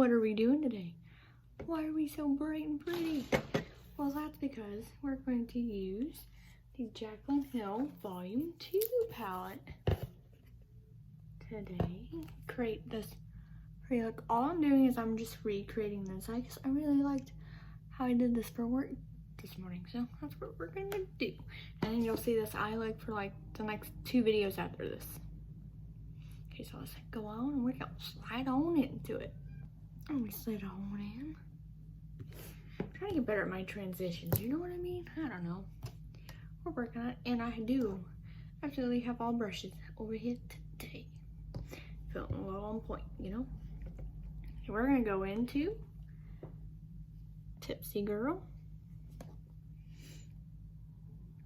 what are we doing today? Why are we so bright and pretty? Well, that's because we're going to use the Jaclyn Hill Volume 2 palette today. Create this pretty look. All I'm doing is I'm just recreating this. I guess I really liked how I did this for work this morning, so that's what we're going to do. And then you'll see this eye look for like the next 2 videos after this. Okay, so let's go on and we're gonna slide on into it. And we slid on in. I'm trying to get better at my transitions, you know what I mean? I don't know. We're working on it, and I do absolutely have all brushes over here today. Feeling well on point, you know? Okay, we're gonna go into Tipsy Girl.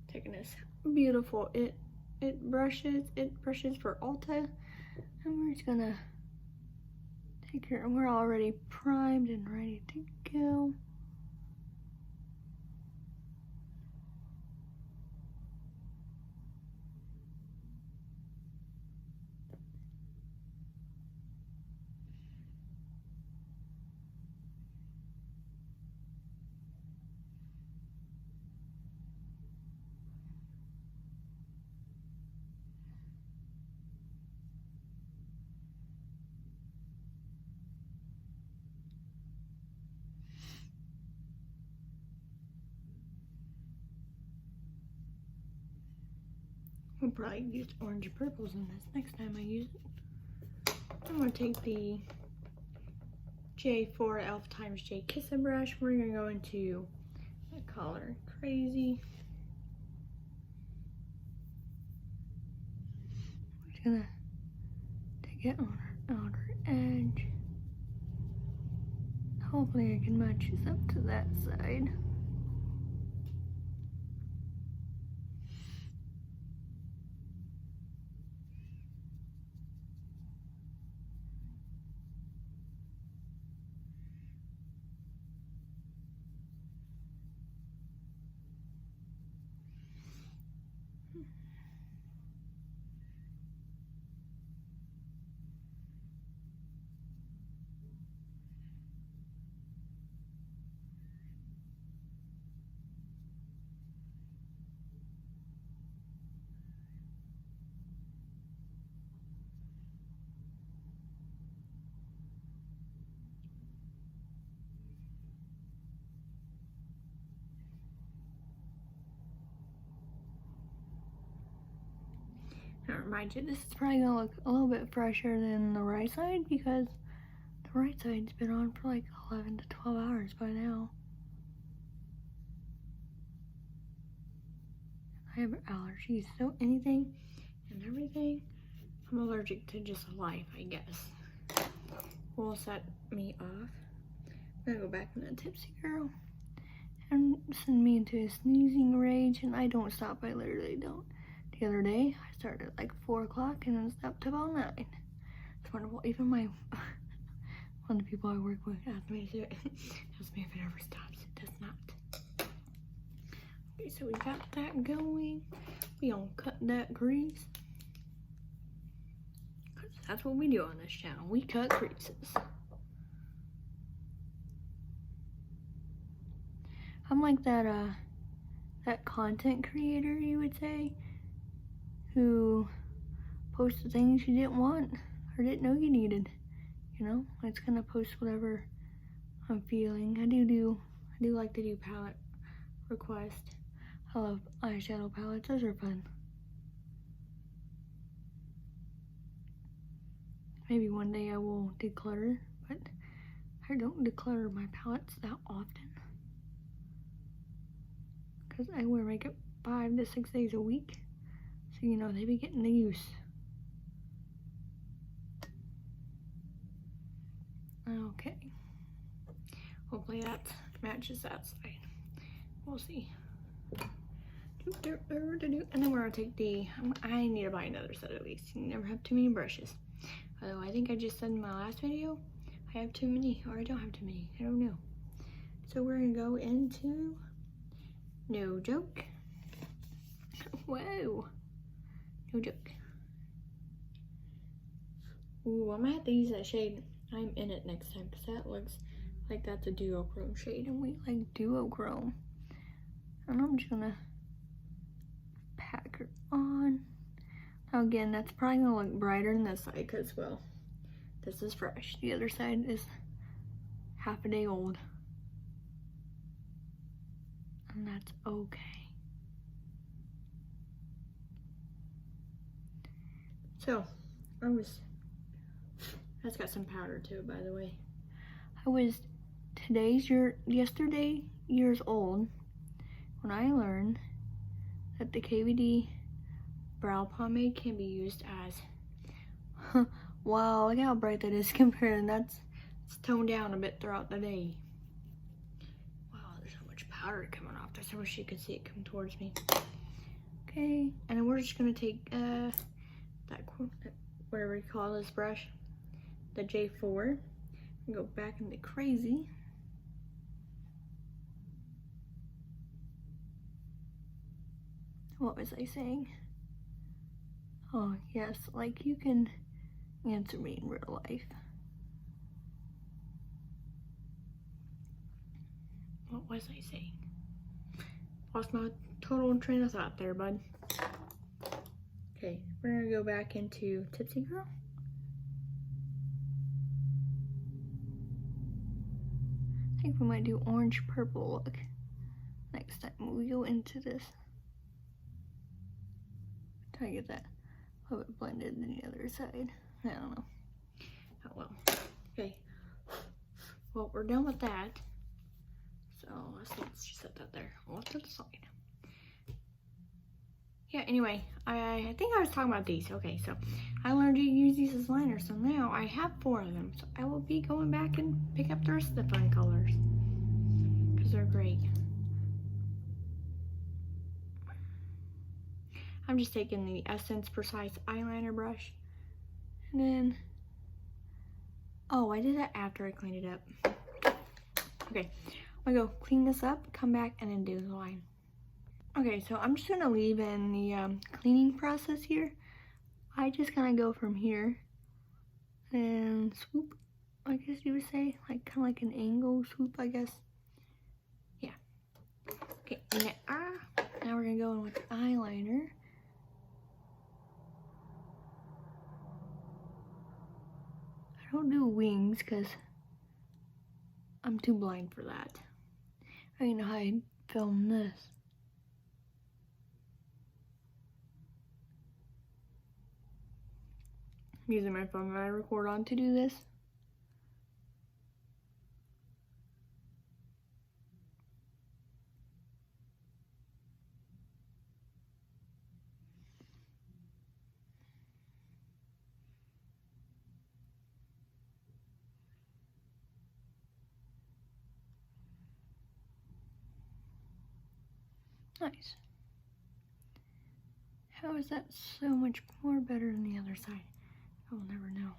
Taking this beautiful it brushes for Ulta. And we're just gonna take her, we're already primed and ready to go. I'll probably use orange and purples in this next time I use it. I'm gonna take the J4 e.l.f. times J Kisser brush. We're gonna go into the color Crazy. We're just gonna take it on our outer edge. Hopefully I can match this up to that side. Now remind you, this is probably gonna look a little bit fresher than the right side because the right side's been on for like 11 to 12 hours by now. I have allergies, so anything and everything, I'm allergic to just life, I guess. Will set me off. I'm gonna go back in that Tipsy Girl and send me into a sneezing rage, and I don't stop, I literally don't. The other day, I started at like 4 o'clock and then stopped till about 9. It's wonderful. Even one of the people I work with asked me to do it. Asked me if it ever stops. It does not. Okay, so we got that going. We gonna cut that crease. That's what we do on this channel. We cut creases. I'm like that content creator, you would say, who posts the things you didn't want or didn't know you needed. You know, it's gonna post whatever I'm feeling. I do like to do palette requests. I love eyeshadow palettes, those are fun. Maybe one day I will declutter, but I don't declutter my palettes that often because I wear makeup 5 to 6 days a week. So, you know, they be getting the use. Okay. Hopefully that matches that side. We'll see. And then we're gonna take the, I need to buy another set at least. You never have too many brushes. Although I think I just said in my last video, I have too many, or I don't have too many, I don't know. So we're gonna go into No Joke. Whoa. No joke. Ooh, I'm gonna have to use that shade I'm in it next time because that looks like that's a duochrome shade and we like duochrome. And I'm just gonna pack her on. Now again, that's probably gonna look brighter than this side because, well, this is fresh. The other side is half a day old. And that's okay. So, that's got some powder too, by the way. I was yesterday years old when I learned that the KVD brow pomade can be used as, wow, look how bright that is compared, and it's toned down a bit throughout the day. Wow, there's so much powder coming off this. I wish you could see it come towards me. Okay, and then we're just gonna take whatever you call this brush, the J4, and go back into crazy. What was I saying? Oh yes, like you can answer me in real life. What was I saying? Lost my total train of thought there, bud. Okay, we're gonna go back into Tipsy Girl. I think we might do orange purple look next time we go into this. Try to get that a little bit blended in the other side. I don't know. Oh well. Okay. Well, we're done with that. So let's just set that there. Off to the side. Yeah, anyway, I think I was talking about these. Okay, so I learned to use these as liners, so now I have 4 of them. So I will be going back and pick up the rest of the fun colors because they're great. I'm just taking the Essence Precise eyeliner brush, and then, oh, I did that after I cleaned it up. Okay, I'm gonna go clean this up, come back, and then do the line. Okay, so I'm just gonna leave in the cleaning process here. I just kind of go from here and swoop, I guess you would say, like kind of like an angle swoop, I guess. Yeah. Okay, now we're gonna go in with the eyeliner. I don't do wings because I'm too blind for that. I don't know how I film this. I'm using my phone that I record on to do this. Nice. How is that so much more better than the other side? I will never know.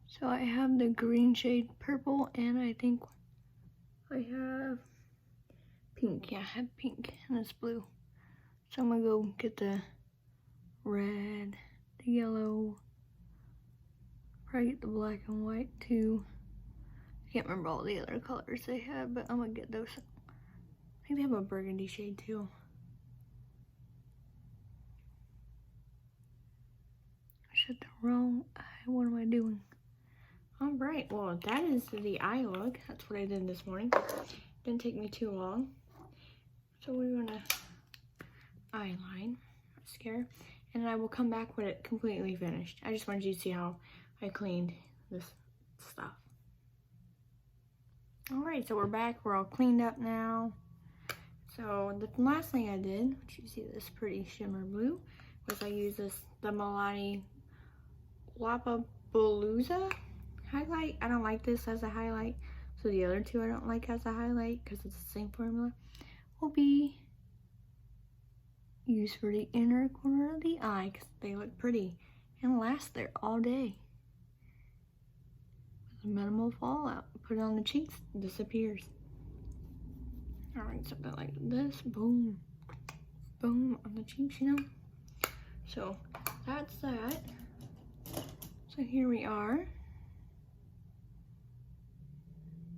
So I have the green shade purple, and I think I have pink. Yeah, I have pink, and it's blue. So I'm gonna go get the red, the yellow, probably get the black and white too. I can't remember all the other colors they have, but I'm gonna get those. I think they have a burgundy shade too. I shut the wrong eye. What am I doing? Alright, well that is the eye look. That's what I did this morning. Didn't take me too long. So we're gonna eyeline, mascara, and I will come back when it completely finished. I just wanted you to see how I cleaned this stuff. Alright, so we're back. We're all cleaned up now. So the last thing I did, which you see this pretty shimmer blue, was I used the Milani Lapapalooza highlight. I don't like this as a highlight, so the other two I don't like as a highlight because it's the same formula. Will be used for the inner corner of the eye because they look pretty and last there all day with minimal fallout. Put it on the cheeks, it disappears. Alright, something like this, boom, boom on the cheeks, you know. So that's that. So here we are.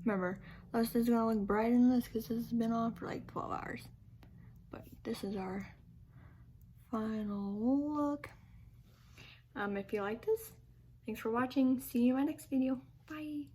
Remember, this is gonna look brighter than this because this has been on for like 12 hours. But this is our final look. If you like this, thanks for watching. See you in my next video. Bye.